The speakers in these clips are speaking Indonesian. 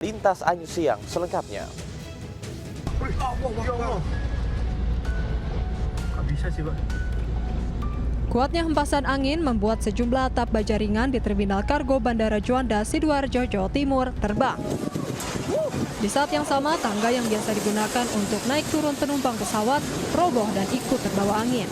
Lintas Anyu Siang selengkapnya. Bisa sih, Pak. Kuatnya hempasan angin membuat sejumlah atap baja ringan di Terminal Kargo Bandara Juanda, Sidoarjo, Jawa Timur terbang. Di saat yang sama, tangga yang biasa digunakan untuk naik turun penumpang pesawat roboh dan ikut terbawa angin.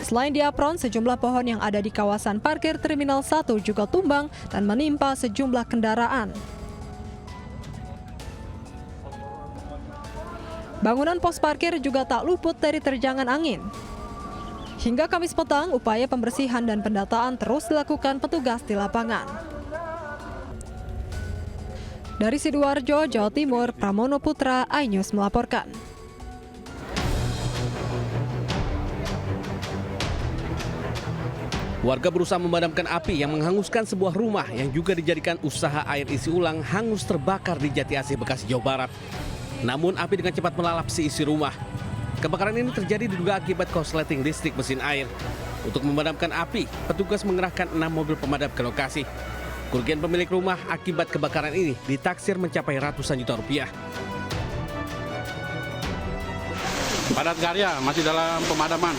Selain di apron, sejumlah pohon yang ada di kawasan parkir Terminal 1 juga tumbang dan menimpa sejumlah kendaraan. Bangunan pos parkir juga tak luput dari terjangan angin. Hingga Kamis petang, upaya pembersihan dan pendataan terus dilakukan petugas di lapangan. Dari Sidoarjo, Jawa Timur, Pramono Putra, iNews melaporkan. Warga berusaha memadamkan api yang menghanguskan sebuah rumah yang juga dijadikan usaha air isi ulang hangus terbakar di Jati Asih, Bekasi, Jawa Barat. Namun api dengan cepat melalap si isi rumah. Kebakaran ini terjadi diduga akibat korsleting listrik mesin air. Untuk memadamkan api, petugas mengerahkan 6 mobil pemadam ke lokasi. Kerugian pemilik rumah akibat kebakaran ini ditaksir mencapai ratusan juta rupiah. Padat karya masih dalam pemadaman.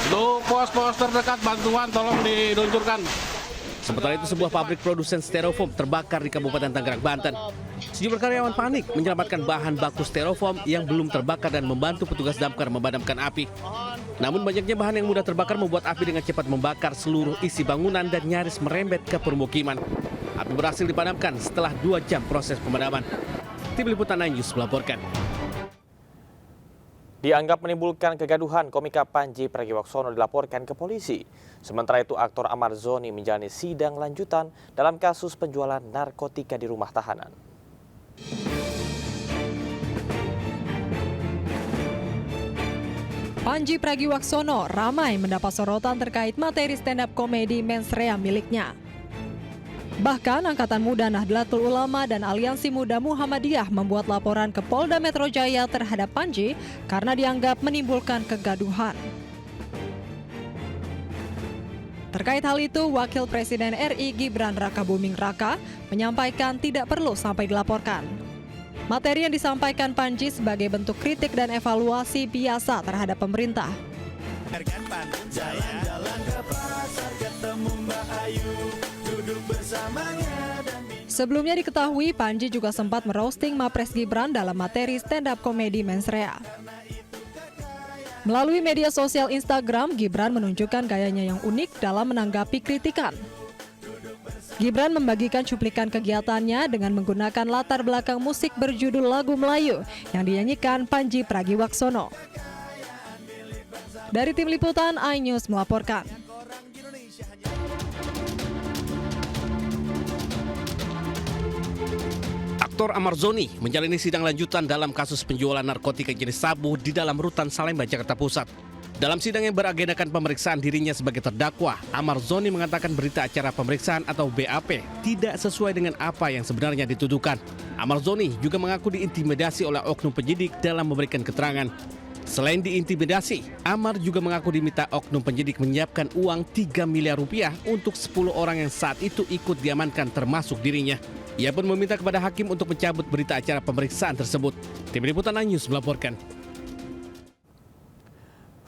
Untuk pos-pos terdekat bantuan tolong diluncurkan. Sementara itu sebuah pabrik produsen styrofoam terbakar di Kabupaten Tangerang, Banten. Sejumlah karyawan panik menyelamatkan bahan baku styrofoam yang belum terbakar dan membantu petugas damkar memadamkan api. Namun banyaknya bahan yang mudah terbakar membuat api dengan cepat membakar seluruh isi bangunan dan nyaris merembet ke permukiman. Api berhasil dipadamkan setelah 2 jam proses pemadaman. Tim Liputan iNews melaporkan. Dianggap menimbulkan kegaduhan, komika Panji Pragiwaksono dilaporkan ke polisi. Sementara itu aktor Ahmad Zoni menjalani sidang lanjutan dalam kasus penjualan narkotika di rumah tahanan. Panji Pragiwaksono ramai mendapat sorotan terkait materi stand-up komedi mensrea miliknya. Bahkan Angkatan Muda Nahdlatul Ulama dan Aliansi Muda Muhammadiyah membuat laporan ke Polda Metro Jaya terhadap Panji karena dianggap menimbulkan kegaduhan. Terkait hal itu, Wakil Presiden RI Gibran Rakabuming Raka menyampaikan tidak perlu sampai dilaporkan. Materi yang disampaikan Panji sebagai bentuk kritik dan evaluasi biasa terhadap pemerintah. Sebelumnya diketahui Panji juga sempat meroasting Mapres Gibran dalam materi stand-up komedi mensrea. Melalui media sosial Instagram, Gibran menunjukkan gayanya yang unik dalam menanggapi kritikan. Gibran membagikan cuplikan kegiatannya dengan menggunakan latar belakang musik berjudul lagu Melayu yang dinyanyikan Panji Pragiwaksono. Dari Tim Liputan iNews melaporkan. Aktor Ahmad Zoni menjalani sidang lanjutan dalam kasus penjualan narkotika jenis sabu di dalam rutan Salemba, Jakarta Pusat. Dalam sidang yang beragendakan pemeriksaan dirinya sebagai terdakwa, Ahmad Zoni mengatakan berita acara pemeriksaan atau BAP tidak sesuai dengan apa yang sebenarnya dituduhkan. Ahmad Zoni juga mengaku diintimidasi oleh oknum penyidik dalam memberikan keterangan. Selain diintimidasi, Ahmad juga mengaku diminta oknum penyidik menyiapkan uang 3 miliar rupiah untuk 10 orang yang saat itu ikut diamankan termasuk dirinya. Ia pun meminta kepada hakim untuk mencabut berita acara pemeriksaan tersebut. Tim Liputan iNews melaporkan.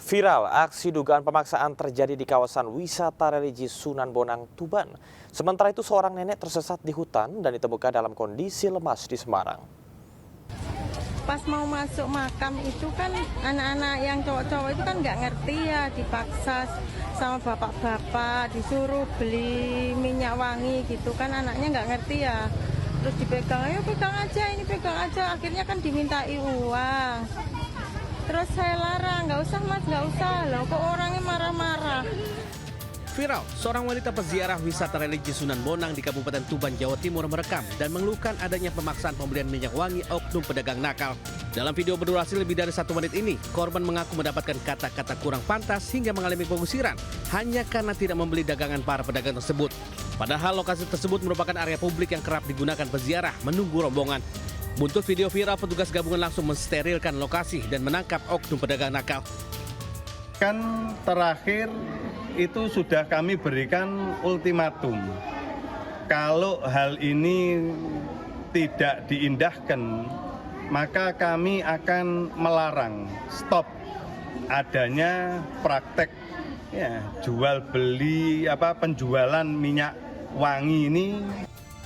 Viral, aksi dugaan pemaksaan terjadi di kawasan wisata religi Sunan Bonang, Tuban. Sementara itu seorang nenek tersesat di hutan dan ditemukan dalam kondisi lemas di Semarang. Pas mau masuk makam itu kan anak-anak yang cowok-cowok itu kan nggak ngerti ya, dipaksa sama bapak-bapak disuruh beli minyak wangi gitu kan, anaknya nggak ngerti ya, terus dipegang, ayo pegang aja, ini pegang aja, akhirnya kan dimintai uang, terus saya larang, nggak usah mas, nggak usah, loh kok orangnya marah-marah. Viral, seorang wanita peziarah wisata religi Sunan Bonang di Kabupaten Tuban, Jawa Timur merekam dan mengeluhkan adanya pemaksaan pembelian minyak wangi oknum pedagang nakal. Dalam video berdurasi lebih dari 1 menit ini, korban mengaku mendapatkan kata-kata kurang pantas hingga mengalami pengusiran hanya karena tidak membeli dagangan para pedagang tersebut. Padahal lokasi tersebut merupakan area publik yang kerap digunakan peziarah menunggu rombongan. Buntut video viral, petugas gabungan langsung mensterilkan lokasi dan menangkap oknum pedagang nakal. Kan terakhir itu sudah kami berikan ultimatum. Kalau hal ini tidak diindahkan, maka kami akan melarang stop adanya praktek jual beli penjualan minyak wangi ini.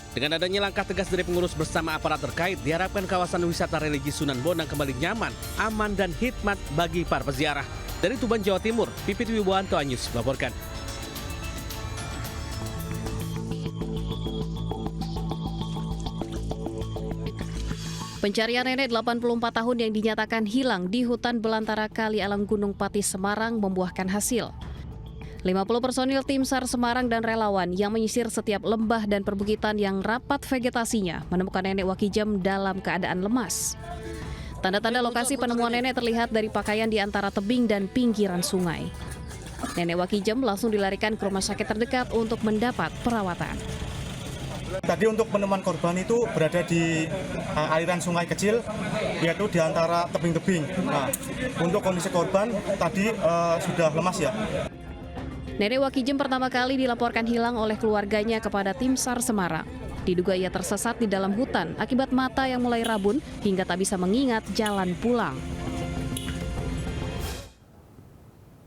Dengan adanya langkah tegas dari pengurus bersama aparat terkait, diharapkan kawasan wisata religi Sunan Bonang kembali nyaman, aman, dan hikmat bagi para peziarah. Dari Tuban, Jawa Timur, Pipit Wibowanto Anyus melaporkan. Pencarian nenek 84 tahun yang dinyatakan hilang di hutan belantara Kali Alam Gunung Pati Semarang membuahkan hasil. 50 personil tim SAR Semarang dan relawan yang menyisir setiap lembah dan perbukitan yang rapat vegetasinya menemukan nenek Wakijem dalam keadaan lemas. Tanda-tanda lokasi penemuan nenek terlihat dari pakaian di antara tebing dan pinggiran sungai. Nenek Wakijem langsung dilarikan ke rumah sakit terdekat untuk mendapat perawatan. Tadi untuk penemuan korban itu berada di aliran sungai kecil, yaitu di antara tebing-tebing. Nah, untuk kondisi korban tadi sudah lemas ya. Nenek Wakijem pertama kali dilaporkan hilang oleh keluarganya kepada tim SAR Semarang. Diduga ia tersesat di dalam hutan akibat mata yang mulai rabun hingga tak bisa mengingat jalan pulang.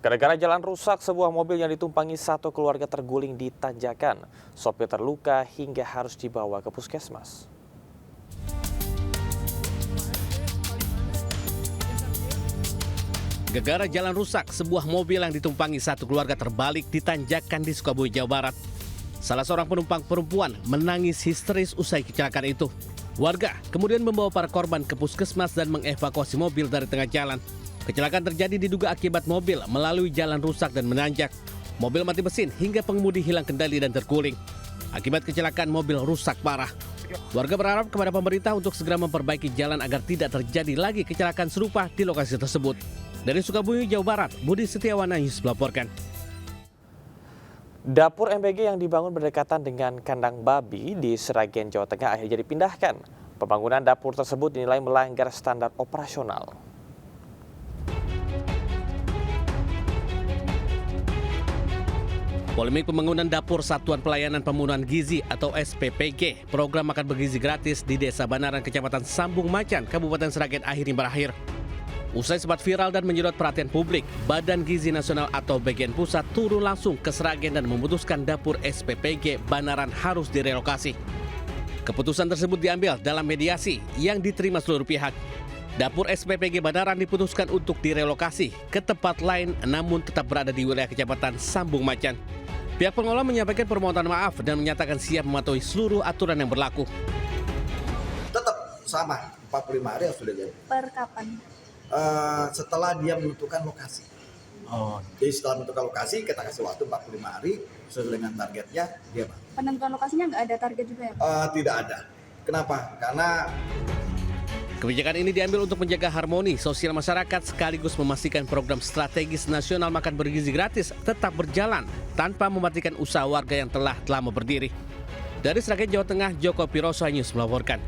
Gara-gara jalan rusak, sebuah mobil yang ditumpangi satu keluarga terguling di tanjakan. Sopir terluka hingga harus dibawa ke puskesmas. Gara-gara jalan rusak, sebuah mobil yang ditumpangi satu keluarga terbalik di tanjakan di Sukabumi, Jawa Barat. Salah seorang penumpang perempuan menangis histeris usai kecelakaan itu. Warga kemudian membawa para korban ke puskesmas dan mengevakuasi mobil dari tengah jalan. Kecelakaan terjadi diduga akibat mobil melalui jalan rusak dan menanjak. Mobil mati mesin hingga pengemudi hilang kendali dan terguling. Akibat kecelakaan mobil rusak parah. Warga berharap kepada pemerintah untuk segera memperbaiki jalan agar tidak terjadi lagi kecelakaan serupa di lokasi tersebut. Dari Sukabumi, Jawa Barat, Budi Setiawan Anyus melaporkan. Dapur MBG yang dibangun berdekatan dengan kandang babi di Sragen, Jawa Tengah akhirnya dipindahkan. Pembangunan dapur tersebut dinilai melanggar standar operasional. Polemik pembangunan dapur Satuan Pelayanan Pembunuhan Gizi atau SPPG, program makan bergizi gratis di Desa Banaran, Kecamatan Sambung Macan, Kabupaten Sragen akhirnya berakhir. Usai sempat viral dan menyedot perhatian publik, Badan Gizi Nasional atau Bagian Pusat turun langsung ke Sragen dan memutuskan dapur SPPG Banaran harus direlokasi. Keputusan tersebut diambil dalam mediasi yang diterima seluruh pihak. Dapur SPPG Banaran diputuskan untuk direlokasi ke tempat lain namun tetap berada di wilayah Kecamatan Sambung Macan. Pihak pengelola menyampaikan permohonan maaf dan menyatakan siap mematuhi seluruh aturan yang berlaku. Tetap sama, 45 hari harus sudah jadi. Per kapan? Setelah dia menentukan lokasi. Jadi setelah menentukan lokasi, kita kasih waktu 45 hari sesuai dengan targetnya, dia bangun. Penentuan lokasinya nggak ada target juga ya? Tidak ada. Kenapa? Karena kebijakan ini diambil untuk menjaga harmoni sosial masyarakat sekaligus memastikan program strategis nasional makan bergizi gratis tetap berjalan tanpa mematikan usaha warga yang telah lama berdiri. Dari Sragen, Jawa Tengah, Joko Piroso News melaporkan.